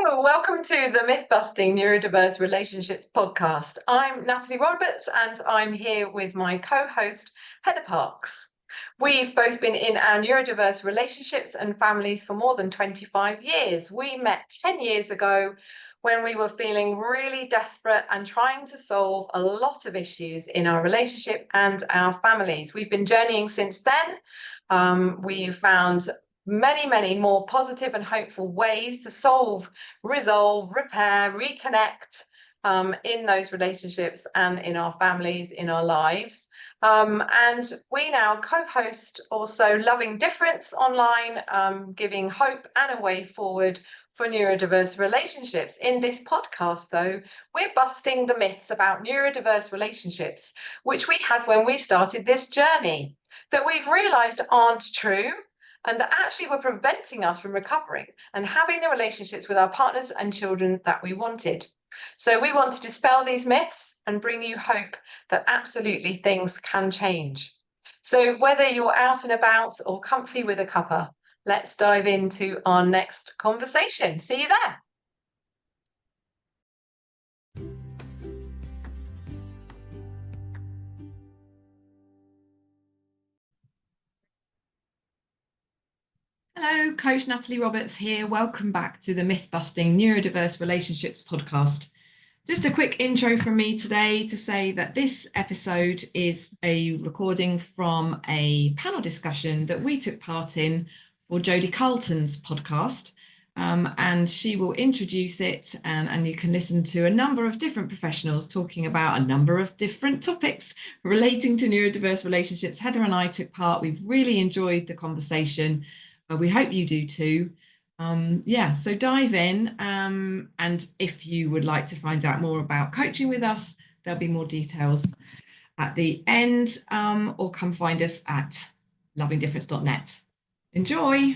Hello, welcome to the Myth-Busting Neurodiverse Relationships podcast. I'm Natalie Roberts and I'm here with my co-host, Heather Parks. We've both been in our neurodiverse relationships and families for more than 25 years. We met 10 years ago when we were feeling really desperate and trying to solve a lot of issues in our relationship and our families. We've been journeying since then. We've found many more positive and hopeful ways to solve, resolve, repair, reconnect in those relationships and in our families, in our lives. And we now co-host also Loving Difference online, giving hope and a way forward for neurodiverse relationships. In this podcast, though, we're busting the myths about neurodiverse relationships, which we had when we started this journey, that we've realized aren't true, and that actually were preventing us from recovering and having the relationships with our partners and children that we wanted. So we want to dispel these myths and bring you hope that absolutely things can change. So whether you're out and about or comfy with a cuppa, let's dive into our next conversation. See you there. Hello, Coach Natalie Roberts here. Welcome back to the Myth-Busting Neurodiverse Relationships podcast. Just a quick intro from me today to say that this episode is a recording from a panel discussion that we took part in for Jodi Carlton's podcast. And she will introduce it and you can listen to a number of different professionals talking about a number of different topics relating to neurodiverse relationships. Heather and I took part. We've really enjoyed the conversation. We hope you do too. So dive in. And if you would like to find out more about coaching with us, there'll be more details at the end, or come find us at lovingdifference.net. Enjoy.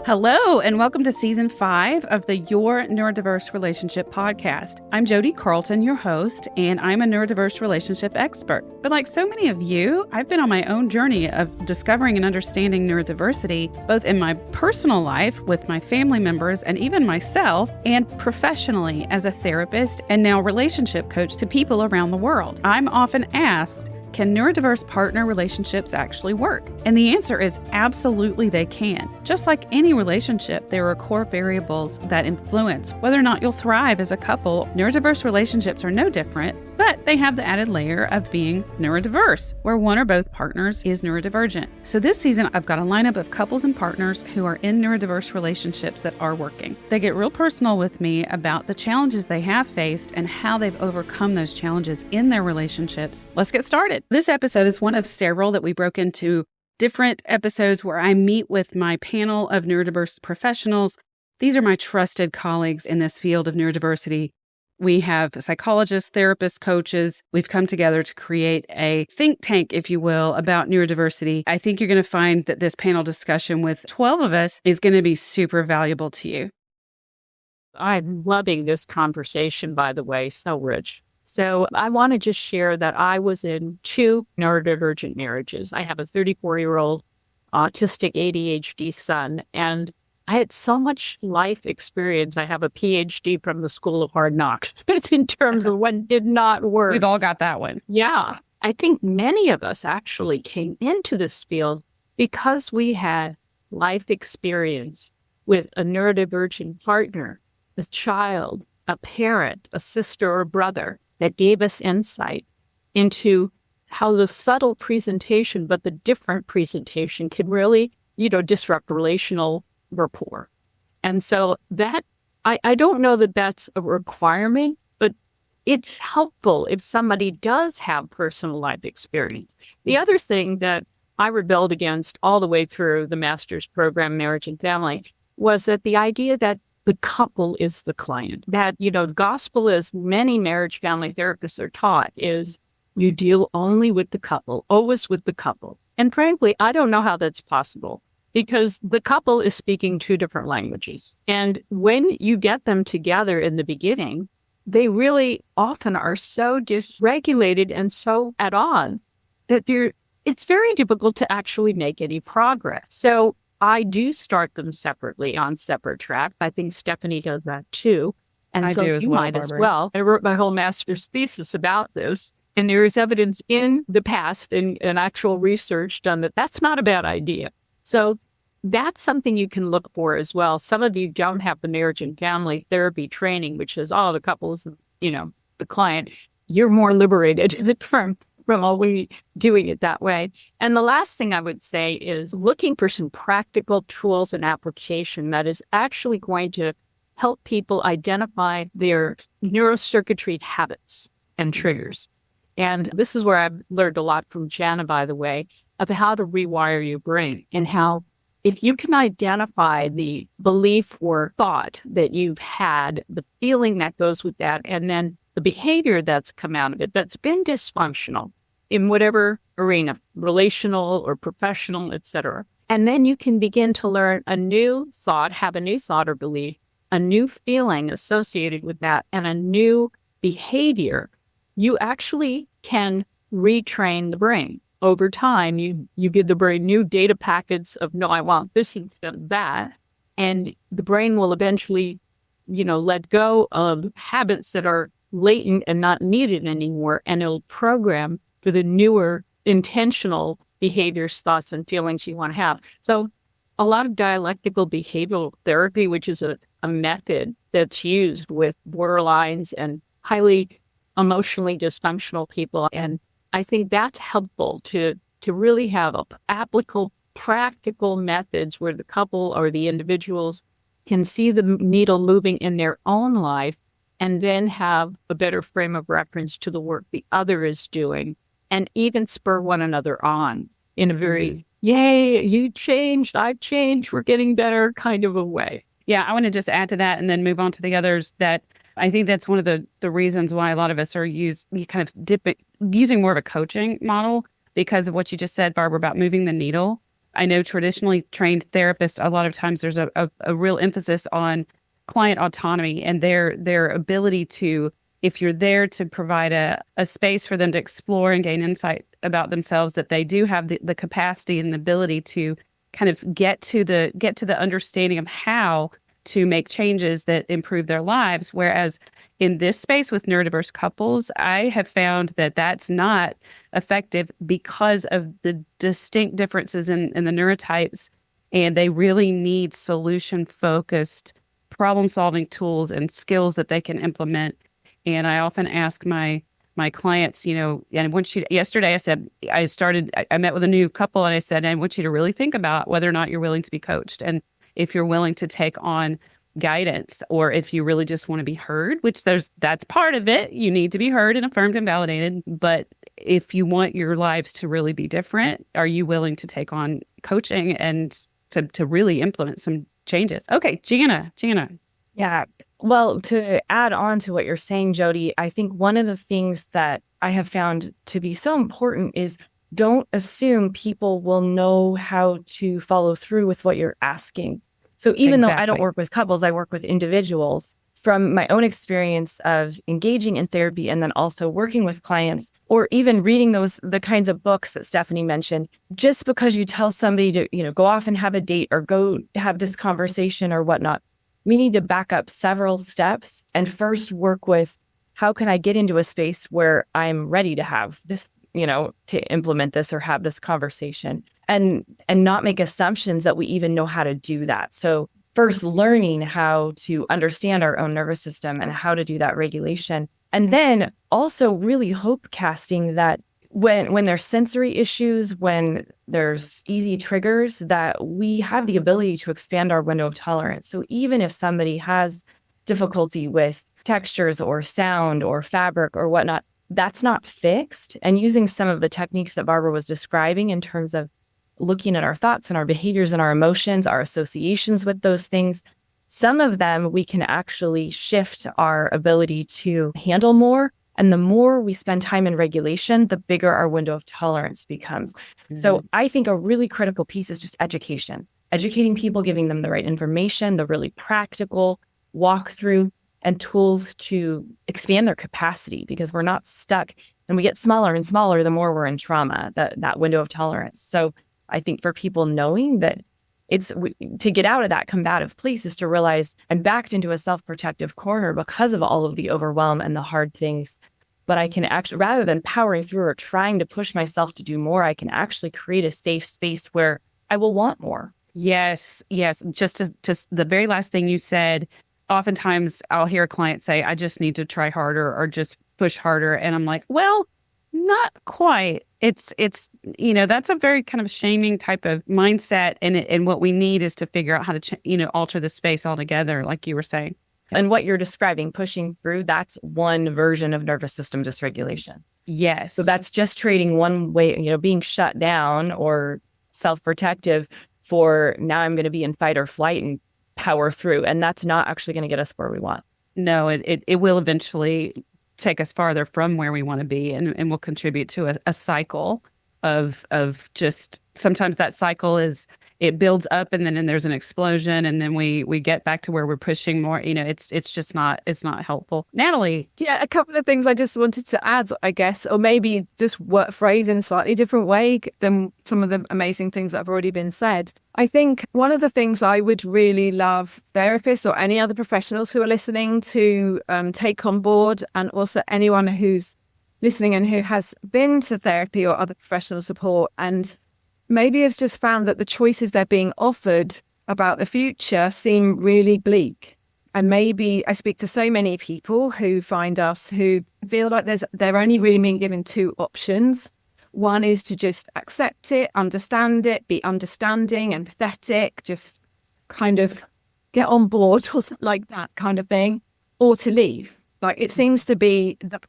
Hello, and welcome to Season 5 of the Your Neurodiverse Relationship podcast. I'm Jodi Carlton, your host, and I'm a neurodiverse relationship expert. But like so many of you, I've been on my own journey of discovering and understanding neurodiversity, both in my personal life with my family members and even myself, and professionally as a therapist and now relationship coach to people around the world. I'm often asked, can neurodiverse partner relationships actually work? And the answer is absolutely they can. Just like any relationship, there are core variables that influence whether or not you'll thrive as a couple. Neurodiverse relationships are no different, but they have the added layer of being neurodiverse, where one or both partners is neurodivergent. So this season, I've got a lineup of couples and partners who are in neurodiverse relationships that are working. They get real personal with me about the challenges they have faced and how they've overcome those challenges in their relationships. Let's get started. This episode is one of several that we broke into different episodes where I meet with my panel of neurodiverse professionals. These are my trusted colleagues in this field of neurodiversity. We have psychologists, therapists, coaches. We've come together to create a think tank, if you will, about neurodiversity. I think you're going to find that this panel discussion with 12 of us is going to be super valuable to you. I'm loving this conversation, by the way, so rich. So I want to just share that I was in 2 neurodivergent marriages. I have a 34-year-old autistic ADHD son, and I had so much life experience. I have a PhD from the School of Hard Knocks in terms of what did not work. We've all got that one. Yeah. I think many of us actually came into this field because we had life experience with a neurodivergent partner, a child, a parent, a sister or brother that gave us insight into how the subtle presentation, but the different presentation can really, disrupt relational rapport. And so that, I don't know that that's a requirement, but it's helpful if somebody does have personal life experience. The other thing that I rebelled against all the way through the master's program, Marriage and Family, was that the idea that the couple is the client. That, the gospel, as many marriage family therapists are taught, is you deal only with the couple, always with the couple. And frankly, I don't know how that's possible because the couple is speaking 2 different languages. And when you get them together in the beginning, they really often are so dysregulated and so at odds that it's very difficult to actually make any progress. So I do start them separately on separate tracks. I think Stephanie does that too. And I so do as you well, might as Barbara. well. I wrote my whole master's thesis about this. And there is evidence in the past and actual research done that that's not a bad idea. So that's something you can look for as well. Some of you don't have the marriage and family therapy training, which is all the couples, the client. You're more liberated from always doing it that way. And the last thing I would say is looking for some practical tools and application that is actually going to help people identify their neurocircuitry habits and triggers. And this is where I've learned a lot from Jana, by the way, of how to rewire your brain and how if you can identify the belief or thought that you've had, the feeling that goes with that, and then the behavior that's come out of it that's been dysfunctional in whatever arena, relational or professional, etc. And then you can begin to learn a new thought, have a new thought or belief, a new feeling associated with that, and a new behavior. You actually can retrain the brain. Over time, you give the brain new data packets of, no, I want this instead of that. And the brain will eventually, let go of habits that are latent and not needed anymore. And it'll program for the newer intentional behaviors, thoughts, and feelings you want to have. So a lot of dialectical behavioral therapy, which is a method that's used with borderlines and highly emotionally dysfunctional people. And I think that's helpful to really have applicable, practical methods where the couple or the individuals can see the needle moving in their own life and then have a better frame of reference to the work the other is doing and even spur one another on in a very, yay, you changed, I've changed, we're getting better kind of a way. Yeah, I want to just add to that and then move on to the others that I think that's one of the reasons why a lot of us are using more of a coaching model because of what you just said, Barbara, about moving the needle. I know traditionally trained therapists, a lot of times there's a real emphasis on client autonomy and their ability to, if you're there to provide a space for them to explore and gain insight about themselves, that they do have the capacity and the ability to kind of get to the understanding of how to make changes that improve their lives. Whereas in this space with neurodiverse couples, I have found that that's not effective because of the distinct differences in the neurotypes. And they really need solution-focused problem-solving tools and skills that they can implement. And I often ask my clients, and yesterday I said, I met with a new couple and I said, I want you to really think about whether or not you're willing to be coached. And if you're willing to take on guidance, or if you really just want to be heard, which that's part of it. You need to be heard and affirmed and validated. But if you want your lives to really be different, are you willing to take on coaching and to really implement some changes? Okay, Jana. Yeah. Well, to add on to what you're saying, Jodi, I think one of the things that I have found to be so important is don't assume people will know how to follow through with what you're asking. So even though I don't work with couples, I work with individuals. From my own experience of engaging in therapy and then also working with clients, or even reading the kinds of books that Stephanie mentioned, just because you tell somebody to, go off and have a date or go have this conversation or whatnot, we need to back up several steps and first work with how can I get into a space where I'm ready to have this, to implement this or have this conversation and not make assumptions that we even know how to do that. So first learning how to understand our own nervous system and how to do that regulation. And then also really hope casting that when there's sensory issues, when there's easy triggers, that we have the ability to expand our window of tolerance. So even if somebody has difficulty with textures or sound or fabric or whatnot, that's not fixed. And using some of the techniques that Barbara was describing in terms of looking at our thoughts and our behaviors and our emotions, our associations with those things, some of them we can actually shift our ability to handle more. And the more we spend time in regulation, the bigger our window of tolerance becomes. Mm-hmm. So I think a really critical piece is just education, educating people, giving them the right information, the really practical walkthrough and tools to expand their capacity, because we're not stuck And we get smaller and smaller the more we're in trauma, that window of tolerance. So I think for people knowing that to get out of that combative place is to realize I'm backed into a self-protective corner because of all of the overwhelm and the hard things. But I can actually, rather than powering through or trying to push myself to do more, I can actually create a safe space where I will want more. Yes. Just to the very last thing you said, oftentimes I'll hear a client say, I just need to try harder or just push harder. And I'm like, well, not quite. It's that's a very kind of shaming type of mindset. And what we need is to figure out how to, alter the space altogether, like you were saying. And what you're describing, pushing through, that's one version of nervous system dysregulation. Yes. So that's just trading one way, being shut down or self-protective for now I'm going to be in fight or flight and power through. And that's not actually going to get us where we want. No, it will eventually take us farther from where we want to be and will contribute to a cycle of just sometimes that cycle it builds up and then there's an explosion and then we get back to where we're pushing more. It's just not helpful. Natalie. Yeah, a couple of things I just wanted to add, I guess, or maybe just phrase in a slightly different way than some of the amazing things that have already been said. I think one of the things I would really love therapists or any other professionals who are listening to take on board, and also anyone who's listening and who has been to therapy or other professional support and maybe has just found that the choices they're being offered about the future seem really bleak. And maybe I speak to so many people who find us who feel like they're only really being given two options. One is to just accept it, understand it, be understanding, empathetic, just kind of get on board or like that kind of thing, or to leave. Like it seems to be the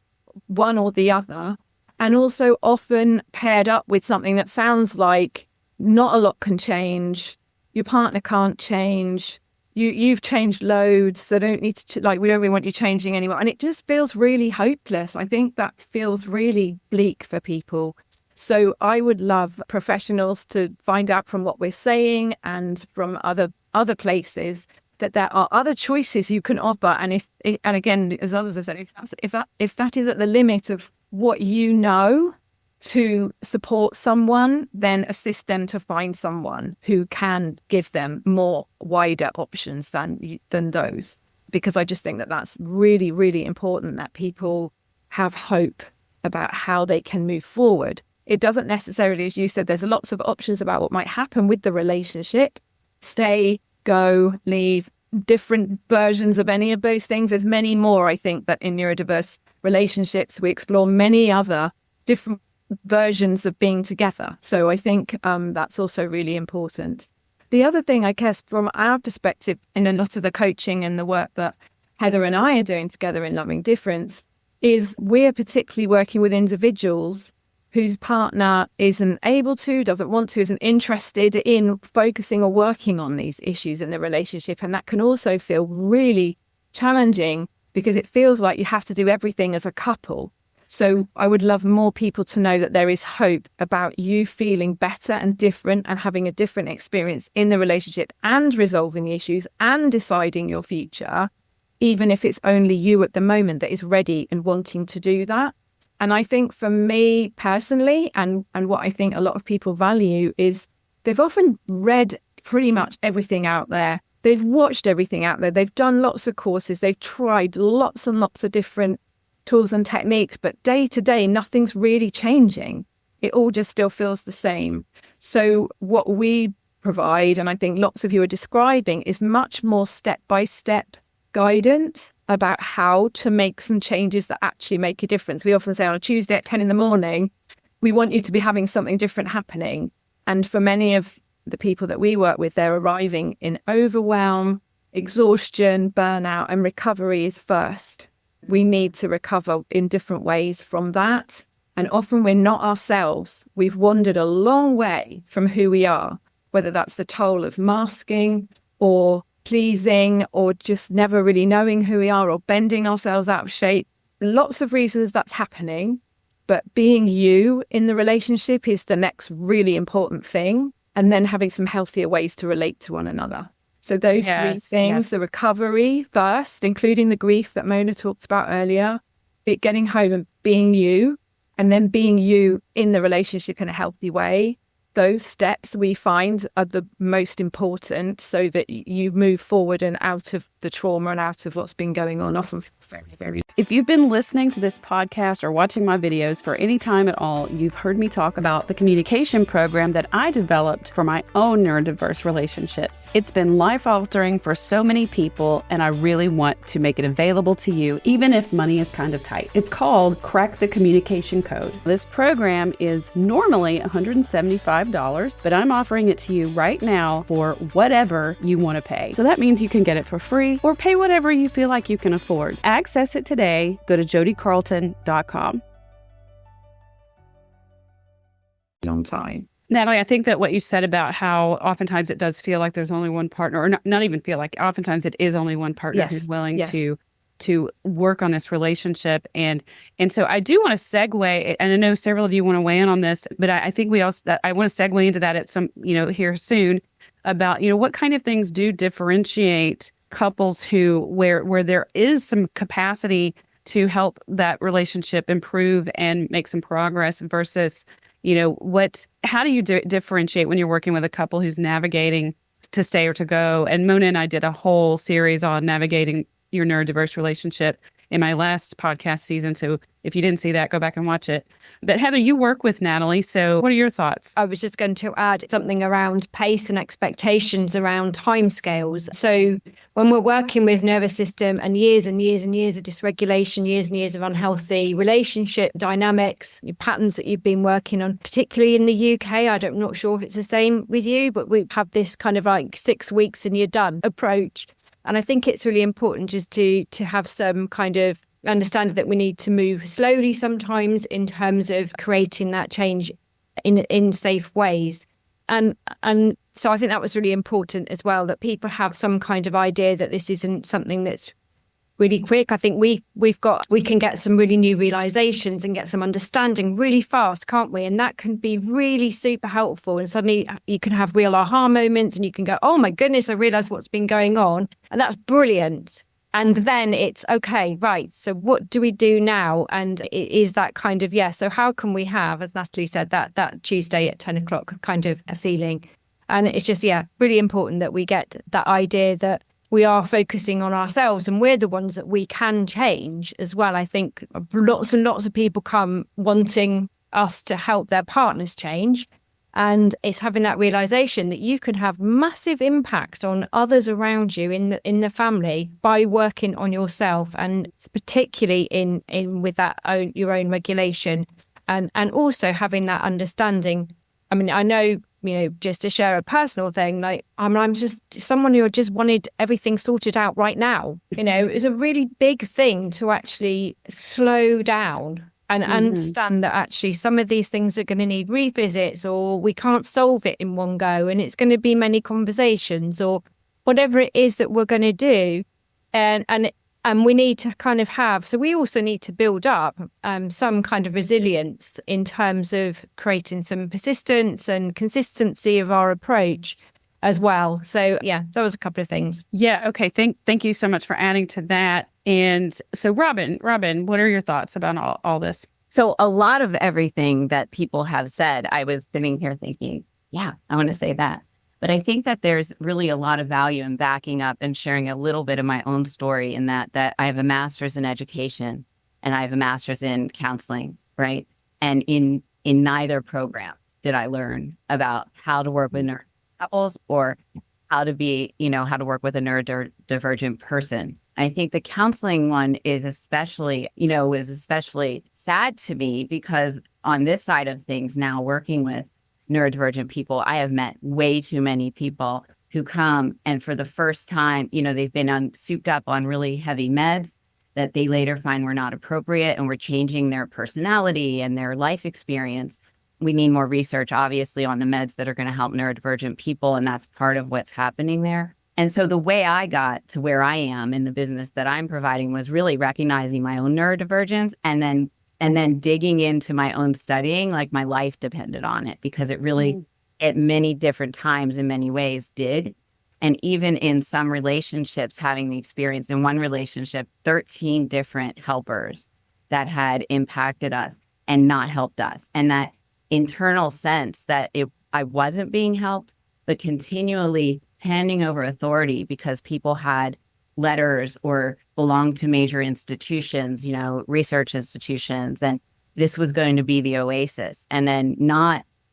one or the other. And also often paired up with something that sounds like not a lot can change. Your partner can't change. You've changed loads, so don't need to, we don't really want you changing anymore. And it just feels really hopeless. I think that feels really bleak for people. So I would love professionals to find out from what we're saying and from other places that there are other choices you can offer. And and again, as others have said, if that is at the limit of what you know to support someone, then assist them to find someone who can give them more wider options than those. Because I just think that that's really, really important that people have hope about how they can move forward. It doesn't necessarily, as you said, there's lots of options about what might happen with the relationship. Stay, go, leave, different versions of any of those things. There's many more, I think, that in neurodiverse relationships, we explore many other different versions of being together. So I think that's also really important. The other thing, I guess, from our perspective, in a lot of the coaching and the work that Heather and I are doing together in Loving Difference, is we're particularly working with individuals whose partner isn't able to, doesn't want to, isn't interested in focusing or working on these issues in the relationship. And that can also feel really challenging because it feels like you have to do everything as a couple. So I would love more people to know that there is hope about you feeling better and different and having a different experience in the relationship and resolving the issues and deciding your future, even if it's only you at the moment that is ready and wanting to do that. And I think for me personally, and what I think a lot of people value is they've often read pretty much everything out there. They've watched everything out there. They've done lots of courses. They've tried lots and lots of different tools and techniques, but day to day, nothing's really changing. It all just still feels the same. So what we provide, and I think lots of you are describing, is much more step-by-step guidance about how to make some changes that actually make a difference. We often say on a Tuesday at 10 in the morning, we want you to be having something different happening. And for many of the people that we work with, they're arriving in overwhelm, exhaustion, burnout, and recovery is first. We need to recover in different ways from that. And often we're not ourselves. We've wandered a long way from who we are, whether that's the toll of masking or pleasing or just never really knowing who we are or bending ourselves out of shape. Lots of reasons that's happening. But being you in the relationship is the next really important thing. And then having some healthier ways to relate to one another. So those three things, the recovery first, including the grief that Mona talked about earlier, getting home and being you, and then being you in the relationship in a healthy way. Those steps we find are the most important so that you move forward and out of the trauma and out of what's been going on often very. If you've been listening to this podcast or watching my videos for any time at all, you've heard me talk about the communication program that I developed for my own neurodiverse relationships. It's been life-altering for so many people, and I really want to make it available to you, even if money is kind of tight. It's called Crack the Communication Code. This program is normally $175, but I'm offering it to you right now for whatever you want to pay. So that means you can get it for free or pay whatever you feel like you can afford. Access it today. Go to jodicarlton.com. Long time. Natalie, I think that what you said about how oftentimes it does feel like there's only one partner, or not even feel like, oftentimes it is only one partner who's willing to work on this relationship. And so I do want to segue, and I know several of you want to weigh in on this, but I think I want to segue into that at some, here soon about, what kind of things do differentiate couples where there is some capacity to help that relationship improve and make some progress versus, how do you differentiate when you're working with a couple who's navigating to stay or to go? And Mona and I did a whole series on navigating your neurodiverse relationship in my last podcast season. So if you didn't see that, go back and watch it. But Heather, you work with Natalie. So what are your thoughts? I was just going to add something around pace and expectations around timescales. So when we're working with nervous system and years and years and years of dysregulation, years and years of unhealthy relationship dynamics, patterns that you've been working on, particularly in the UK, I'm not sure if it's the same with you, but we have this kind of like 6 weeks and you're done approach. And I think it's really important just to have some kind of understanding that we need to move slowly sometimes in terms of creating that change in safe ways. And so I think that was really important as well, that people have some kind of idea that this isn't something that's really quick. I think we can get some really new realizations and get some understanding really fast, can't we? And that can be really super helpful. And suddenly you can have real aha moments and you can go, oh my goodness, I realized what's been going on. And that's brilliant. And then it's okay, right. So what do we do now? And it is that kind of, so how can we have, as Natalie said, that Tuesday at 10 o'clock kind of a feeling. And it's just, really important that we get that idea that we are focusing on ourselves and we're the ones that we can change as well. I think lots and lots of people come wanting us to help their partners change. And it's having that realization that you can have massive impact on others around you in the family by working on yourself, and particularly in with that your own regulation, and also having that understanding. I mean, I know, just to share a personal thing, like I'm just someone who just wanted everything sorted out right now. It was a really big thing to actually slow down and understand that actually some of these things are going to need revisits, or we can't solve it in one go, and it's going to be many conversations, or whatever it is that we're going to do, and we need to kind of have. So we also need to build up some kind of resilience in terms of creating some persistence and consistency of our approach as well. So that was a couple of things. Yeah. Okay. Thank you so much for adding to that. And so Robin, what are your thoughts about all this? So a lot of everything that people have said, I was sitting here thinking, I want to say that. But I think that there's really a lot of value in backing up and sharing a little bit of my own story in that I have a master's in education and I have a master's in counseling, right? And in neither program did I learn about how to work with couples or how to be, how to work with a neurodivergent person. I think the counseling one is especially sad to me because on this side of things now, working with neurodivergent people, I have met way too many people who come and for the first time, they've been souped up on really heavy meds that they later find were not appropriate, and we're changing their personality and their life experience. We need more research, obviously, on the meds that are going to help neurodivergent people, and that's part of what's happening there. And so the way I got to where I am in the business that I'm providing was really recognizing my own neurodivergence and then digging into my own studying, like my life depended on it, because it really, at many different times in many ways did. And even in some relationships, having the experience in one relationship, 13 different helpers that had impacted us. and not helped us. And that internal sense that I wasn't being helped, but continually handing over authority because people had letters or belonged to major institutions, research institutions, and this was going to be the oasis. And then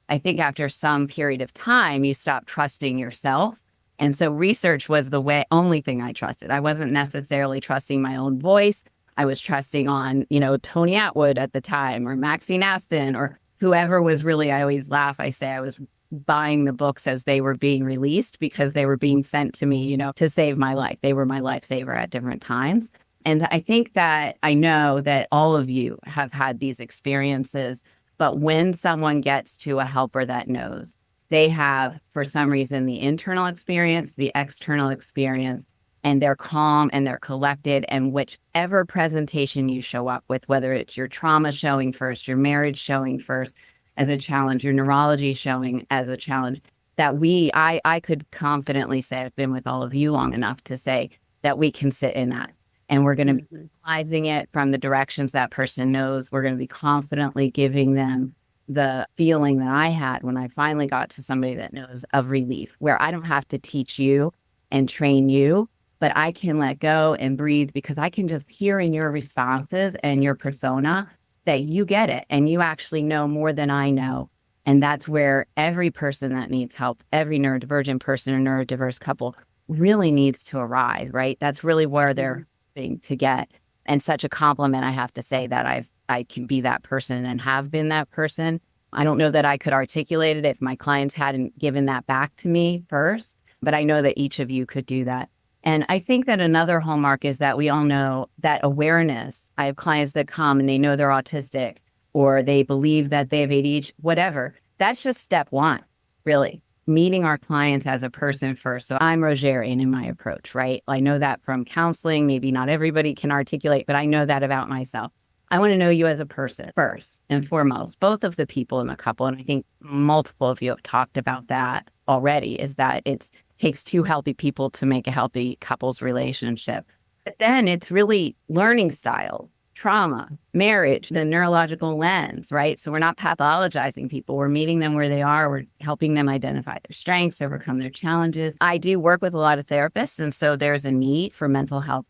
I think after some period of time, you stop trusting yourself. And so research was the only thing I trusted. I wasn't necessarily trusting my own voice. I was trusting on, Tony Atwood at the time, or Maxine Aston, or whoever was really, I always laugh. I say I was buying the books as they were being released because they were being sent to me, to save my life. They were my lifesaver at different times. And I think that I know that all of you have had these experiences, but when someone gets to a helper that knows, they have, for some reason, the internal experience, the external experience, and they're calm and they're collected. And whichever presentation you show up with, whether it's your trauma showing first, your marriage showing first as a challenge, your neurology showing as a challenge, that I could confidently say, I've been with all of you long enough to say that we can sit in that. And we're going to be utilizing it from the directions that person knows. We're going to be confidently giving them the feeling that I had when I finally got to somebody that knows of relief, where I don't have to teach you and train you, but I can let go and breathe because I can just hear in your responses and your persona that you get it and you actually know more than I know. And that's where every person that needs help, every neurodivergent person or neurodiverse couple really needs to arrive, right? That's really where they're to get. And such a compliment, I have to say, that I can be that person and have been that person. I don't know that I could articulate it if my clients hadn't given that back to me first, but I know that each of you could do that. And I think that another hallmark is that we all know that awareness. I have clients that come and they know they're autistic or they believe that they have ADHD, whatever. That's just step one, really. Meeting our clients as a person first. So I'm Rogerian in my approach, right? I know that from counseling. Maybe not everybody can articulate, but I know that about myself. I want to know you as a person first and foremost, both of the people in the couple. And I think multiple of you have talked about that already, is that it takes two healthy people to make a healthy couples relationship. But then it's really learning styles, trauma, marriage, the neurological lens, right? So we're not pathologizing people. We're meeting them where they are. We're helping them identify their strengths, overcome their challenges. I do work with a lot of therapists, and so there's a need for mental health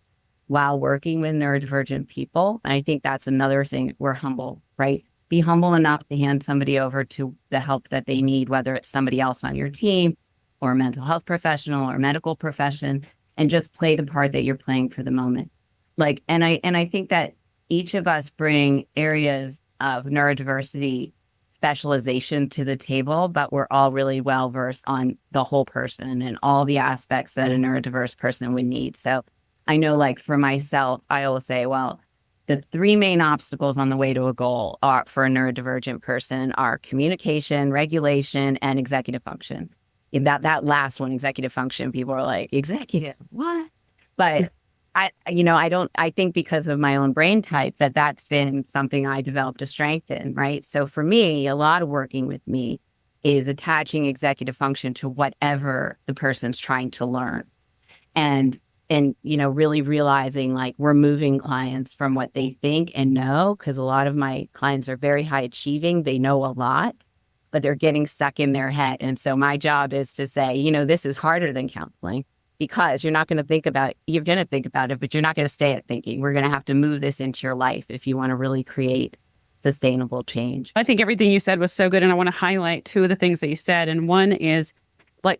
while working with neurodivergent people. And I think that's another thing. We're humble, right? Be humble enough to hand somebody over to the help that they need, whether it's somebody else on your team or a mental health professional or medical profession, and just play the part that you're playing for the moment. And I think that each of us bring areas of neurodiversity specialization to the table, but we're all really well versed on the whole person and all the aspects that a neurodiverse person would need. So I know, for myself, I always say, well, the three main obstacles on the way to a goal are for a neurodivergent person are communication, regulation, and executive function. That last one, executive function, people are like, executive, what? But I think because of my own brain type that's been something I developed a strength in, right? So for me, a lot of working with me is attaching executive function to whatever the person's trying to learn. And really realizing we're moving clients from what they think and know, because a lot of my clients are very high achieving. They know a lot, but they're getting stuck in their head. And so my job is to say, this is harder than counseling. Because you're not going to think about it. You're going to think about it, but you're not going to stay at thinking. We're going to have to move this into your life if you want to really create sustainable change. I think everything you said was so good. And I want to highlight two of the things that you said. And one is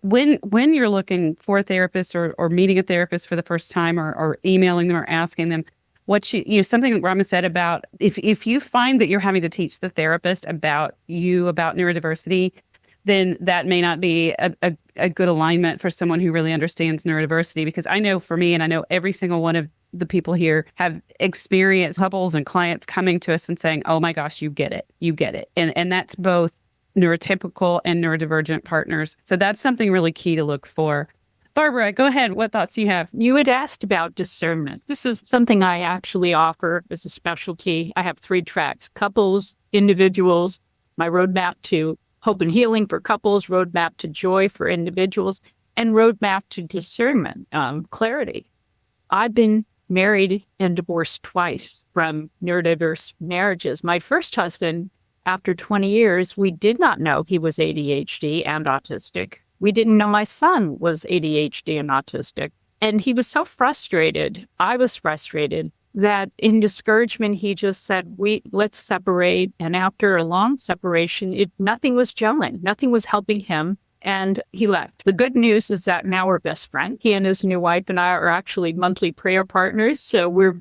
when you're looking for a therapist or meeting a therapist for the first time or emailing them or asking them something that Robin said about if you find that you're having to teach the therapist about neurodiversity, then that may not be a good alignment for someone who really understands neurodiversity. Because I know for me, and I know every single one of the people here have experienced couples and clients coming to us and saying, oh my gosh, you get it. And that's both neurotypical and neurodivergent partners. So that's something really key to look for. Barbara, go ahead. What thoughts do you have? You had asked about discernment. This is something I actually offer as a specialty. I have 3 tracks: couples, individuals, my roadmap to hope and healing for couples, roadmap to joy for individuals, and roadmap to discernment, clarity. I've been married and divorced twice from neurodiverse marriages. My first husband, after 20 years, we did not know he was ADHD and autistic. We didn't know my son was ADHD and autistic. And he was so frustrated, I was frustrated, that in discouragement, he just said, let's separate. And after a long separation, nothing was gelling. Nothing was helping him. And he left. The good news is that now we're best friends. He and his new wife and I are actually monthly prayer partners. So we're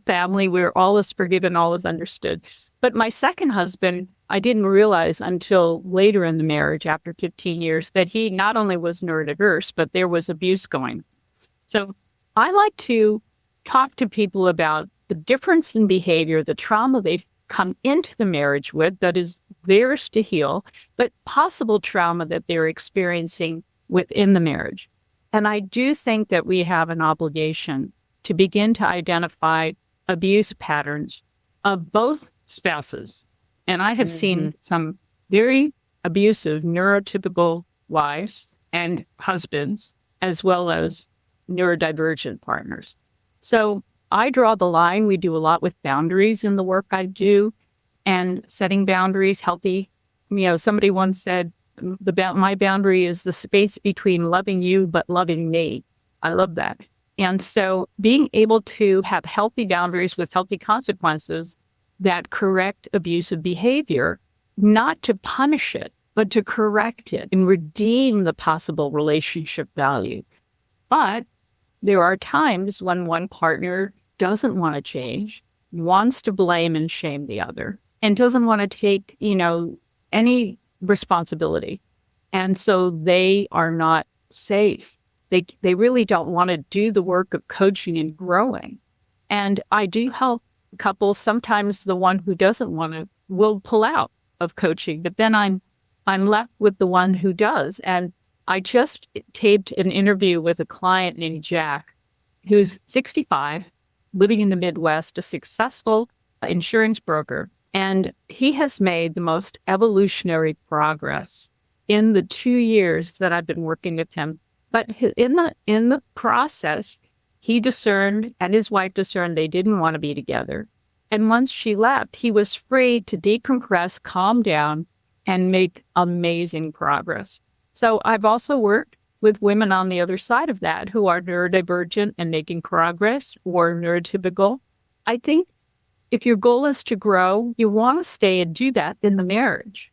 family. We're all is forgiven, all is understood. But my second husband, I didn't realize until later in the marriage, after 15 years, that he not only was neurodiverse, but there was abuse going. So I like to talk to people about the difference in behavior, the trauma they've come into the marriage with that is theirs to heal, but possible trauma that they're experiencing within the marriage. And I do think that we have an obligation to begin to identify abuse patterns of both spouses. And I have seen some very abusive neurotypical wives and husbands, as well as neurodivergent partners. So I draw the line. We do a lot with boundaries in the work I do, and setting boundaries, healthy. Somebody once said, my boundary is the space between loving you but loving me. I love that. And so being able to have healthy boundaries with healthy consequences that correct abusive behavior, not to punish it, but to correct it and redeem the possible relationship value. But there are times when one partner doesn't want to change, wants to blame and shame the other, and doesn't want to take, any responsibility. And so they are not safe. They really don't want to do the work of coaching and growing. And I do help couples. Sometimes the one who doesn't want to will pull out of coaching, but then I'm left with the one who does. And I just taped an interview with a client named Jack, who's 65, living in the Midwest, a successful insurance broker. And he has made the most evolutionary progress in the 2 years that I've been working with him. But in the process, he discerned and his wife discerned they didn't want to be together. And once she left, he was free to decompress, calm down, and make amazing progress. So I've also worked with women on the other side of that who are neurodivergent and making progress, or neurotypical. I think if your goal is to grow, you want to stay and do that in the marriage.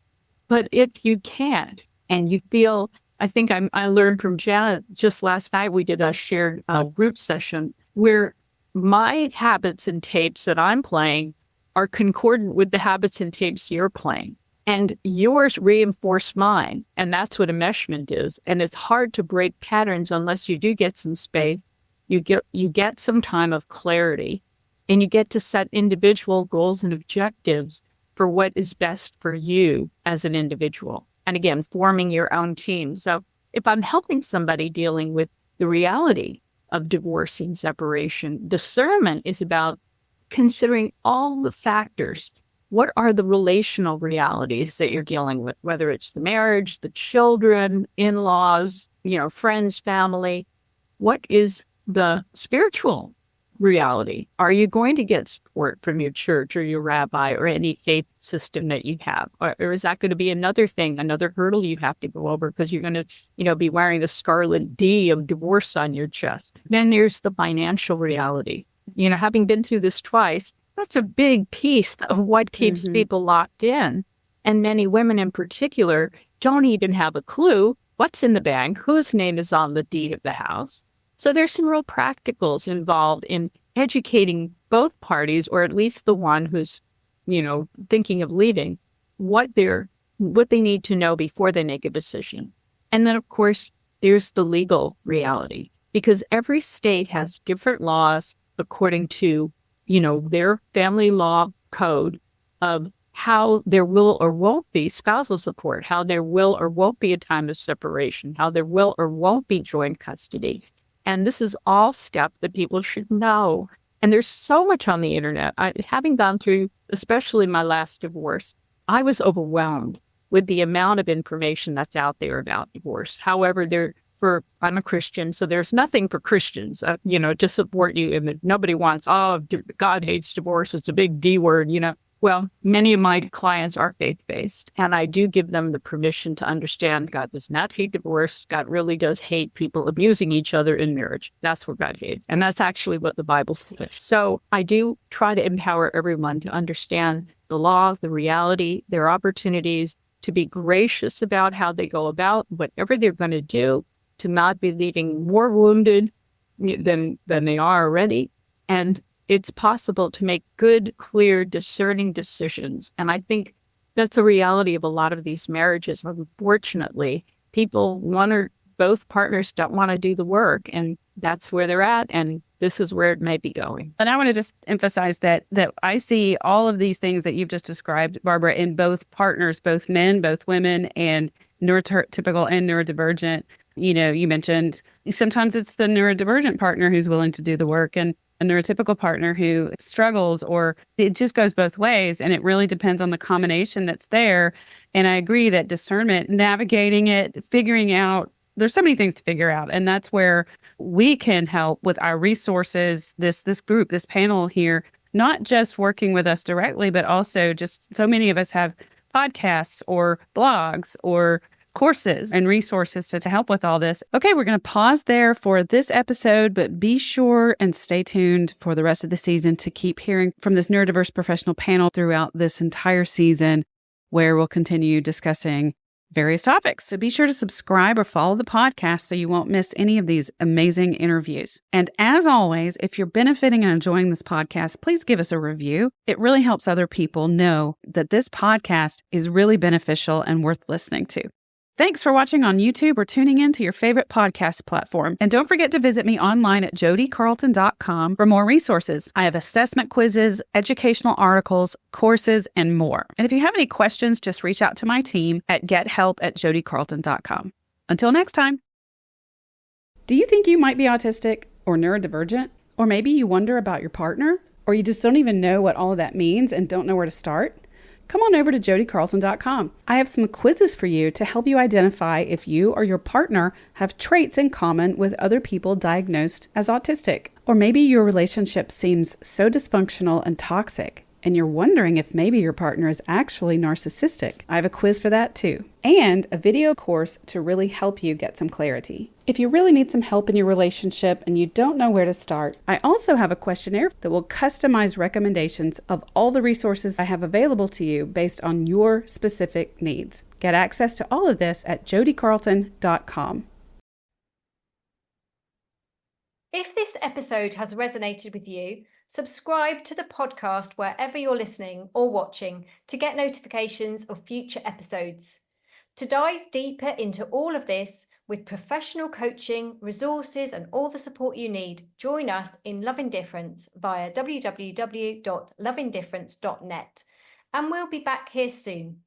But if you can't and you feel, I think I learned from Janet just last night, we did a shared group session where my habits and tapes that I'm playing are concordant with the habits and tapes you're playing. And yours reinforce mine. And that's what enmeshment is. And it's hard to break patterns unless you do get some space. You get some time of clarity, and you get to set individual goals and objectives for what is best for you as an individual. And again, forming your own team. So if I'm helping somebody dealing with the reality of divorce and separation, discernment is about considering all the factors. What are the relational realities that you're dealing with, whether it's the marriage, the children, in-laws, friends, family? What is the spiritual reality? Are you going to get support from your church or your rabbi or any faith system that you have? Or is that going to be another thing, another hurdle you have to go over because you're going to, be wearing the scarlet D of divorce on your chest? Then there's the financial reality. Having been through this twice, that's a big piece of what keeps people locked in. And many women in particular don't even have a clue what's in the bank, whose name is on the deed of the house. So there's some real practicals involved in educating both parties, or at least the one who's, thinking of leaving, what they need to know before they make a decision. And then, of course, there's the legal reality, because every state has different laws according to their family law code of how there will or won't be spousal support, how there will or won't be a time of separation, how there will or won't be joint custody. And this is all stuff that people should know. And there's so much on the internet. Having gone through, especially my last divorce, I was overwhelmed with the amount of information that's out there about divorce. However, there I'm a Christian, so there's nothing for Christians, to support you. And nobody wants, God hates divorce. It's a big D word, Well, many of my clients are faith-based, and I do give them the permission to understand God does not hate divorce. God really does hate people abusing each other in marriage. That's what God hates. And that's actually what the Bible says. So I do try to empower everyone to understand the law, the reality, their opportunities, to be gracious about how they go about whatever they're going to do, to not be leaving more wounded than they are already. And it's possible to make good, clear, discerning decisions. And I think that's a reality of a lot of these marriages. Unfortunately, both partners don't want to do the work, and that's where they're at. And this is where it may be going. And I want to just emphasize that I see all of these things that you've just described, Barbara, in both partners, both men, both women, and neurotypical and neurodivergent. You mentioned sometimes it's the neurodivergent partner who's willing to do the work, and a neurotypical partner who struggles, or it just goes both ways. And it really depends on the combination that's there. And I agree that discernment, navigating it, figuring out, there's so many things to figure out. And that's where we can help with our resources, this group, this panel here, not just working with us directly, but also just so many of us have podcasts or blogs or courses and resources to help with all this. Okay, we're going to pause there for this episode, but be sure and stay tuned for the rest of the season to keep hearing from this neurodiverse professional panel throughout this entire season, where we'll continue discussing various topics. So be sure to subscribe or follow the podcast so you won't miss any of these amazing interviews. And as always, if you're benefiting and enjoying this podcast, please give us a review. It really helps other people know that this podcast is really beneficial and worth listening to. Thanks for watching on YouTube or tuning in to your favorite podcast platform. And don't forget to visit me online at jodicarlton.com for more resources. I have assessment quizzes, educational articles, courses, and more. And if you have any questions, just reach out to my team at gethelp@jodicarlton.com. Until next time. Do you think you might be autistic or neurodivergent? Or maybe you wonder about your partner? Or you just don't even know what all of that means and don't know where to start? Come on over to jodicarlton.com. I have some quizzes for you to help you identify if you or your partner have traits in common with other people diagnosed as autistic. Or maybe your relationship seems so dysfunctional and toxic, and you're wondering if maybe your partner is actually narcissistic. I have a quiz for that too. And a video course to really help you get some clarity. If you really need some help in your relationship and you don't know where to start, I also have a questionnaire that will customize recommendations of all the resources I have available to you based on your specific needs. Get access to all of this at jodicarlton.com. If this episode has resonated with you, subscribe to the podcast wherever you're listening or watching to get notifications of future episodes. To dive deeper into all of this, with professional coaching, resources, and all the support you need, join us in Love Indifference via www.loveindifference.net. And we'll be back here soon.